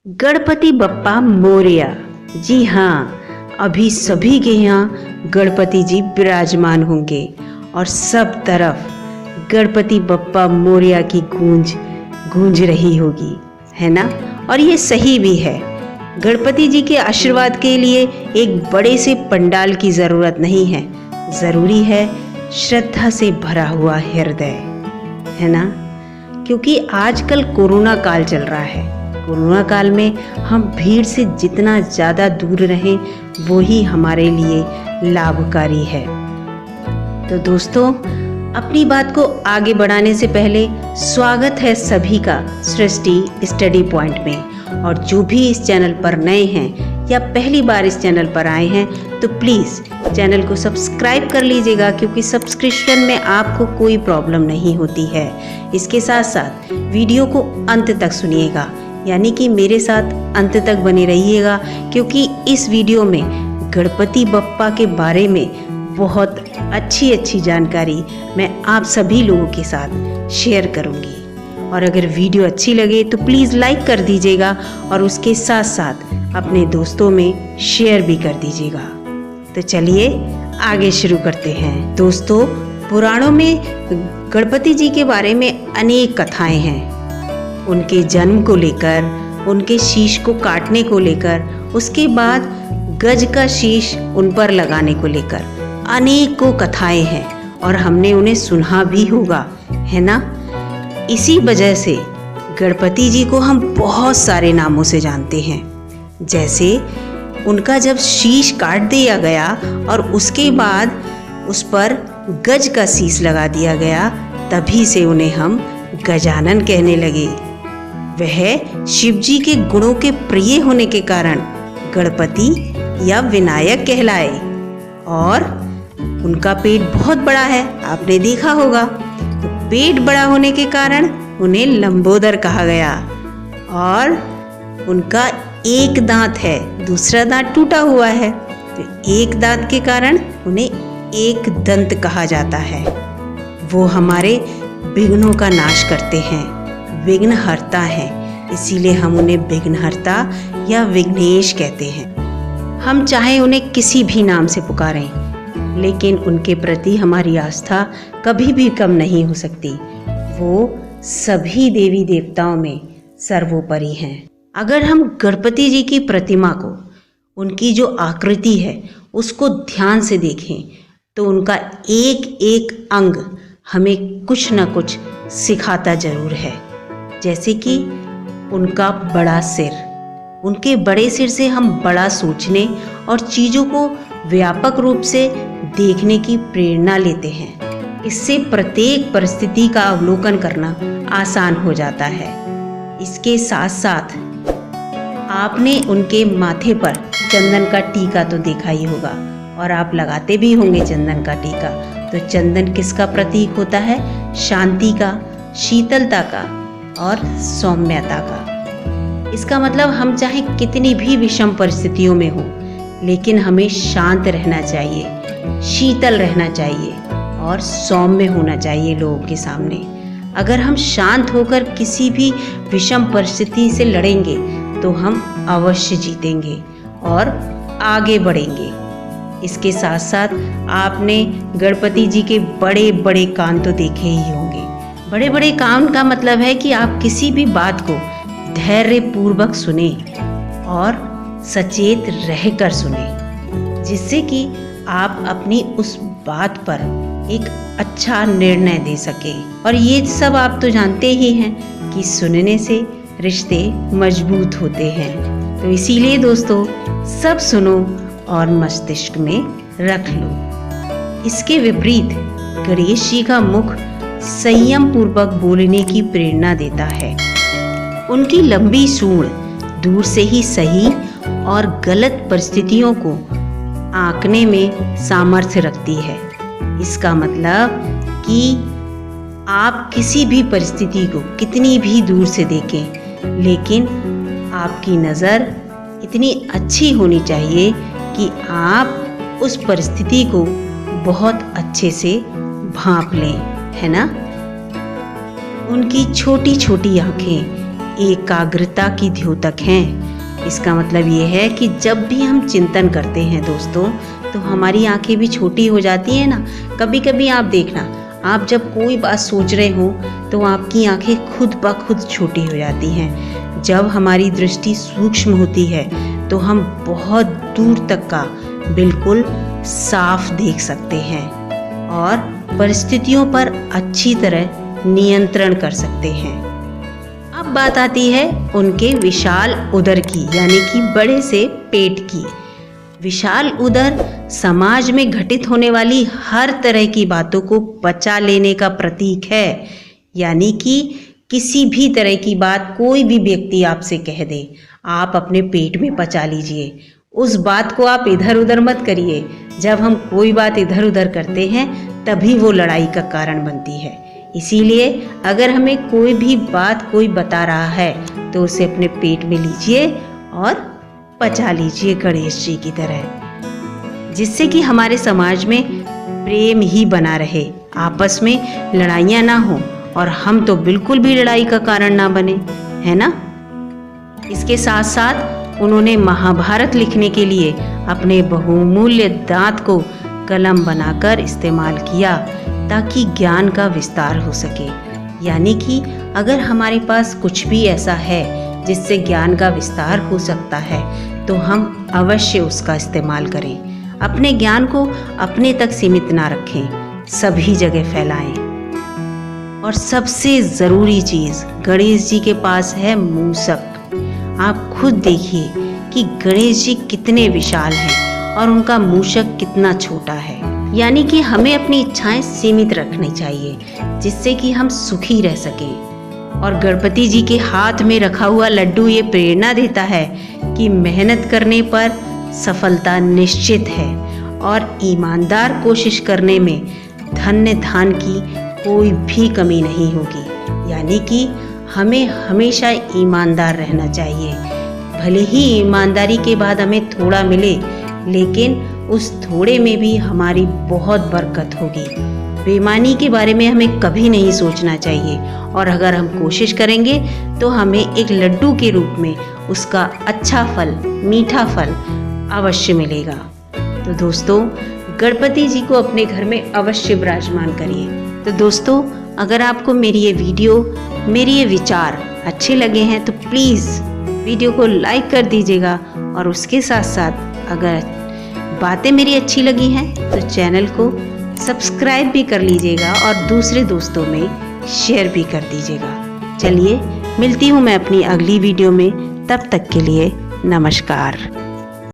गणपति बप्पा मोरया। जी हाँ, अभी सभी के यहाँ गणपति जी विराजमान होंगे और सब तरफ गणपति बप्पा मोरया की गूंज रही होगी, है ना। और ये सही भी है। गणपति जी के आशीर्वाद के लिए एक बड़े से पंडाल की ज़रूरत नहीं है, ज़रूरी है श्रद्धा से भरा हुआ हृदय, है ना। क्योंकि आजकल कोरोना काल चल रहा है। कोरोना काल में हम भीड़ से जितना ज़्यादा दूर रहें वो ही हमारे लिए लाभकारी है। तो दोस्तों, अपनी बात को आगे बढ़ाने से पहले स्वागत है सभी का सृष्टि स्टडी पॉइंट में। और जो भी इस चैनल पर नए हैं या पहली बार इस चैनल पर आए हैं तो प्लीज़ चैनल को सब्सक्राइब कर लीजिएगा, क्योंकि सब्सक्रिप्शन में आपको कोई प्रॉब्लम नहीं होती है। इसके साथ साथ वीडियो को अंत तक सुनिएगा, यानी कि मेरे साथ अंत तक बने रहिएगा, क्योंकि इस वीडियो में गणपति बप्पा के बारे में बहुत अच्छी जानकारी मैं आप सभी लोगों के साथ शेयर करूंगी। और अगर वीडियो अच्छी लगे तो प्लीज़ लाइक कर दीजिएगा और उसके साथ साथ अपने दोस्तों में शेयर भी कर दीजिएगा। तो चलिए आगे शुरू करते हैं। दोस्तों, पुराणों में गणपति जी के बारे में अनेक कथाएं हैं। उनके जन्म को लेकर, उनके शीश को काटने को लेकर, उसके बाद गज का शीश उन पर लगाने को लेकर अनेकों कथाएं हैं और हमने उन्हें सुना भी होगा, है ना। इसी वजह से गणपति जी को हम बहुत सारे नामों से जानते हैं। जैसे उनका जब शीश काट दिया गया और उसके बाद उस पर गज का शीश लगा दिया गया, तभी से उन्हें हम गजानन कहने लगे। वह शिव जी के गुणों के प्रिय होने के कारण गणपति या विनायक कहलाए। और उनका पेट बहुत बड़ा है, आपने देखा होगा। तो पेट बड़ा होने के कारण उन्हें लंबोदर कहा गया। और उनका एक दांत है, दूसरा दांत टूटा हुआ है, तो एक दांत के कारण उन्हें एक दंत कहा जाता है। वो हमारे विघ्नों का नाश करते हैं, विघ्नहर्ता हैं, इसीलिए हम उन्हें विघ्नहर्ता या विघ्नेश कहते हैं। हम चाहे उन्हें किसी भी नाम से पुकारें, लेकिन उनके प्रति हमारी आस्था कभी भी कम नहीं हो सकती। वो सभी देवी देवताओं में सर्वोपरि हैं। अगर हम गणपति जी की प्रतिमा को, उनकी जो आकृति है उसको ध्यान से देखें तो उनका एक एक अंग हमें कुछ न कुछ सिखाता जरूर है। जैसे कि उनका बड़ा सिर, उनके बड़े सिर से हम बड़ा सोचने और चीज़ों को व्यापक रूप से देखने की प्रेरणा लेते हैं। इससे प्रत्येक परिस्थिति का अवलोकन करना आसान हो जाता है। इसके साथ साथ आपने उनके माथे पर चंदन का टीका तो देखा ही होगा, और आप लगाते भी होंगे चंदन का टीका। तो चंदन किसका प्रतीक होता है? शांति का, शीतलता का और सौम्यता का। इसका मतलब हम चाहे कितनी भी विषम परिस्थितियों में हो, लेकिन हमें शांत रहना चाहिए, शीतल रहना चाहिए और सौम्य होना चाहिए लोगों के सामने। अगर हम शांत होकर किसी भी विषम परिस्थिति से लड़ेंगे तो हम अवश्य जीतेंगे और आगे बढ़ेंगे। इसके साथ साथ आपने गणपति जी के बड़े बड़े कान तो देखे ही होंगे। बड़े बड़े कान का मतलब है कि आप किसी भी बात को धैर्य पूर्वक सुने और सचेत रहकर सुने, जिससे कि आप अपनी उस बात पर एक अच्छा निर्णय दे सके। और ये सब आप तो जानते ही हैं कि सुनने से रिश्ते मजबूत होते हैं। तो इसीलिए दोस्तों, सब सुनो और मस्तिष्क में रख लो। इसके विपरीत गणेश जी का मुख संयम पूर्वक बोलने की प्रेरणा देता है। उनकी लंबी सूंड दूर से ही सही और गलत परिस्थितियों को आंकने में सामर्थ्य रखती है। इसका मतलब कि आप किसी भी परिस्थिति को कितनी भी दूर से देखें, लेकिन आपकी नज़र इतनी अच्छी होनी चाहिए कि आप उस परिस्थिति को बहुत अच्छे से भांप लें, है ना। उनकी छोटी छोटी आँखें एकाग्रता की द्योतक हैं। इसका मतलब ये है कि जब भी हम चिंतन करते हैं दोस्तों, तो हमारी आंखें भी छोटी हो जाती हैं ना। कभी कभी आप देखना, आप जब कोई बात सोच रहे हो तो आपकी आंखें खुद ब खुद छोटी हो जाती हैं। जब हमारी दृष्टि सूक्ष्म होती है तो हम बहुत दूर तक का बिल्कुल साफ देख सकते हैं और परिस्थितियों पर अच्छी तरह नियंत्रण कर सकते हैं। अब बात आती है उनके विशाल उदर की, यानी कि बड़े से पेट की। विशाल उदर समाज में घटित होने वाली हर तरह की बातों को पचा लेने का प्रतीक है। यानी कि किसी भी तरह की बात कोई भी व्यक्ति आपसे कह दे, आप अपने पेट में पचा लीजिए। उस बात को आप इधर उधर मत करिए। जब हम कोई बात इधर उधर करते हैं तभी वो लड़ाई का कारण बनती है। इसीलिए अगर हमें कोई भी बात कोई बता रहा है तो उसे अपने पेट में लीजिए और पचा लीजिए गणेश जी की तरह, जिससे कि हमारे समाज में प्रेम ही बना रहे, आपस में लड़ाइयाँ ना हो और हम तो बिल्कुल भी लड़ाई का कारण ना बने, है ना। इसके साथ साथ उन्होंने महाभारत लिखने के लिए अपने बहुमूल्य दांत को कलम बनाकर इस्तेमाल किया ताकि ज्ञान का विस्तार हो सके। यानी कि अगर हमारे पास कुछ भी ऐसा है जिससे ज्ञान का विस्तार हो सकता है तो हम अवश्य उसका इस्तेमाल करें। अपने ज्ञान को अपने तक सीमित ना रखें, सभी जगह फैलाएं। और सबसे ज़रूरी चीज़, गणेश जी के पास है मूसक। आप खुद देखिए कि गणेश जी कितने विशाल हैं और उनका मूषक कितना छोटा है। यानी कि हमें अपनी इच्छाएं सीमित रखनी चाहिए जिससे कि हम सुखी रह सकें। और गणपति जी के हाथ में रखा हुआ लड्डू ये प्रेरणा देता है कि मेहनत करने पर सफलता निश्चित है और ईमानदार कोशिश करने में धन्य धान की कोई भी कमी नहीं होगी। यानी कि हमें हमेशा ईमानदार रहना चाहिए। भले ही ईमानदारी के बाद हमें थोड़ा मिले, लेकिन उस थोड़े में भी हमारी बहुत बरकत होगी। बेईमानी के बारे में हमें कभी नहीं सोचना चाहिए और अगर हम कोशिश करेंगे तो हमें एक लड्डू के रूप में उसका अच्छा फल, मीठा फल अवश्य मिलेगा। तो दोस्तों, गणपति जी को अपने घर में अवश्य विराजमान करिए। तो दोस्तों, अगर आपको मेरी ये वीडियो, मेरी ये विचार अच्छे लगे हैं तो प्लीज़ वीडियो को लाइक कर दीजिएगा और उसके साथ साथ अगर बातें मेरी अच्छी लगी हैं तो चैनल को सब्सक्राइब भी कर लीजिएगा और दूसरे दोस्तों में शेयर भी कर दीजिएगा। चलिए, मिलती हूँ मैं अपनी अगली वीडियो में। तब तक के लिए नमस्कार।